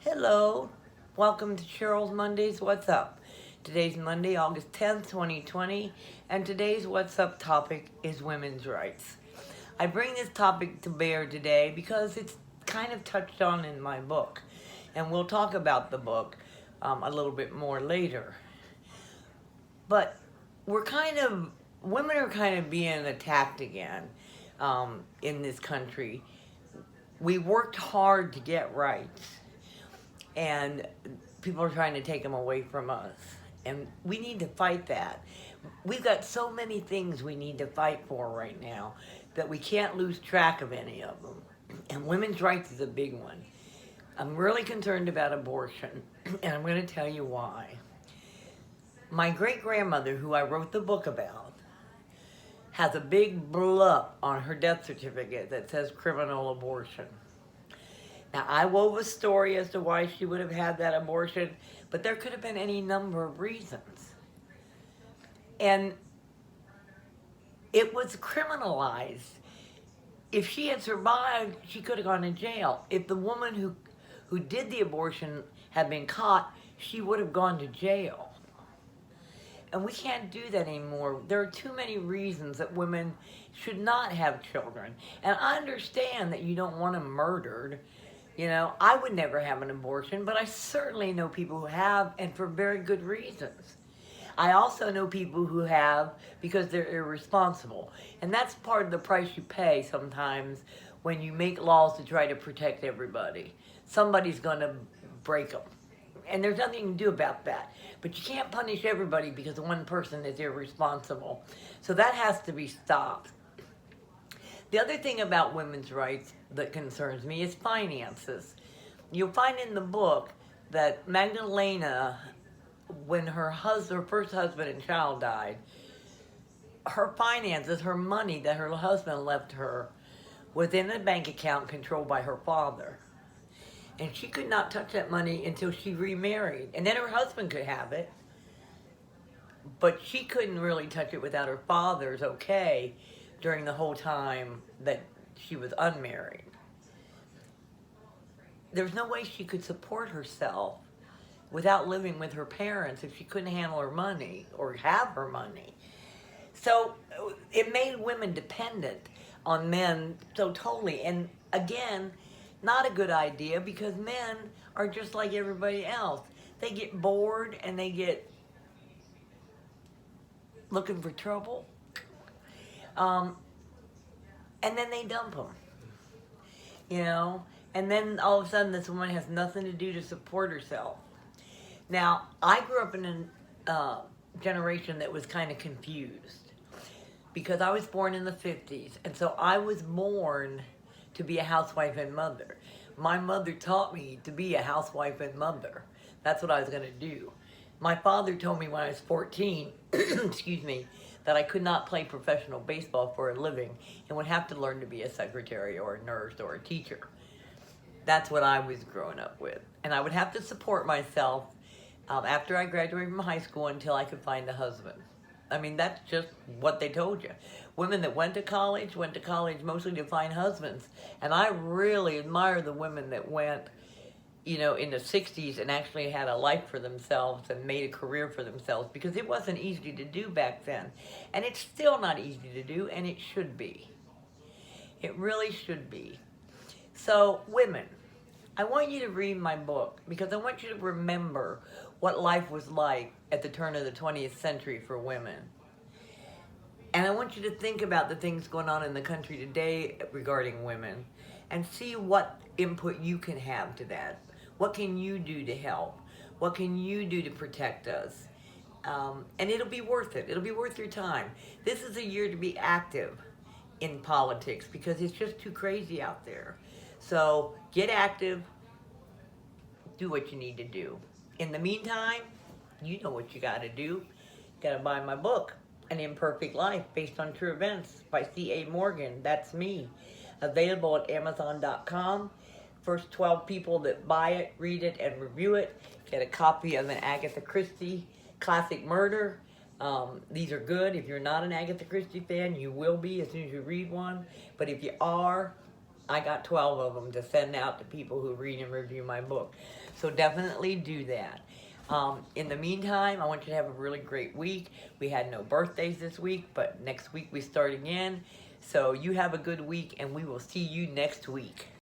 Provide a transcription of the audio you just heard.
Hello, welcome to Cheryl's Mondays What's Up. Today's Monday, August 10th, 2020, and today's What's Up topic is women's rights. I bring this topic to bear today because it's kind of touched on in my book, and we'll talk about the book a little bit more later. But women are kind of being attacked again in this country. We worked hard to get rights, and people are trying to take them away from us. And we need to fight that. We've got so many things we need to fight for right now that we can't lose track of any of them. And women's rights is a big one. I'm really concerned about abortion, and I'm going to tell you why. My great-grandmother, who I wrote the book about, has a big blup on her death certificate that says criminal abortion. Now, I wove a story as to why she would have had that abortion, but there could have been any number of reasons. And it was criminalized. If she had survived, she could have gone to jail. If the woman who did the abortion had been caught, she would have gone to jail. And we can't do that anymore. There are too many reasons that women should not have children. And I understand that you don't want them murdered. You know, I would never have an abortion, but I certainly know people who have, and for very good reasons. I also know people who have because they're irresponsible. And that's part of the price you pay sometimes when you make laws to try to protect everybody. Somebody's going to break them. And there's nothing you can do about that. But you can't punish everybody because one person is irresponsible. So that has to be stopped. The other thing about women's rights that concerns me is finances. You'll find in the book that Magdalena, when her first husband and child died, her finances, her money that her husband left her, was in a bank account controlled by her father. And she could not touch that money until she remarried. And then her husband could have it. But she couldn't really touch it without her father's okay during the whole time that she was unmarried. There's no way she could support herself without living with her parents if she couldn't handle her money or have her money. So it made women dependent on men so totally. And again, not a good idea because men are just like everybody else. They get bored and they get looking for trouble. And then they dump them, you know? And then all of a sudden this woman has nothing to do to support herself. Now, I grew up in a generation that was kind of confused because I was born in the 50s. And so I was born to be a housewife and mother. My mother taught me to be a housewife and mother. That's what I was going to do. My father told me when I was 14, excuse me, that I could not play professional baseball for a living and would have to learn to be a secretary or a nurse or a teacher. That's what I was growing up with. And I would have to support myself after I graduated from high school until I could find a husband. I mean, that's just what they told you. Women that went to college mostly to find husbands. And I really admire the women that went, you know, in the 60s and actually had a life for themselves and made a career for themselves because it wasn't easy to do back then. And it's still not easy to do, and it should be. It really should be. So, women, I want you to read my book because I want you to remember what life was like at the turn of the 20th century for women. And I want you to think about the things going on in the country today regarding women and see what input you can have to that. What can you do to help? What can you do to protect us? And it'll be worth it. It'll be worth your time. This is a year to be active in politics because it's just too crazy out there. So get active. Do what you need to do. In the meantime, you know what you got to do. You got to buy my book, An Imperfect Life Based on True Events by C.A. Morgan. That's me. Available at Amazon.com. First 12 people that buy it, read it, and review it get a copy of an Agatha Christie classic murder. These are good. If you're not an Agatha Christie fan, you will be as soon as you read one. But if you are, I got 12 of them to send out to people who read and review my book. So definitely do that. In the meantime, I want you to have a really great week. We had no birthdays this week, but next week we start again. So you have a good week, and we will see you next week.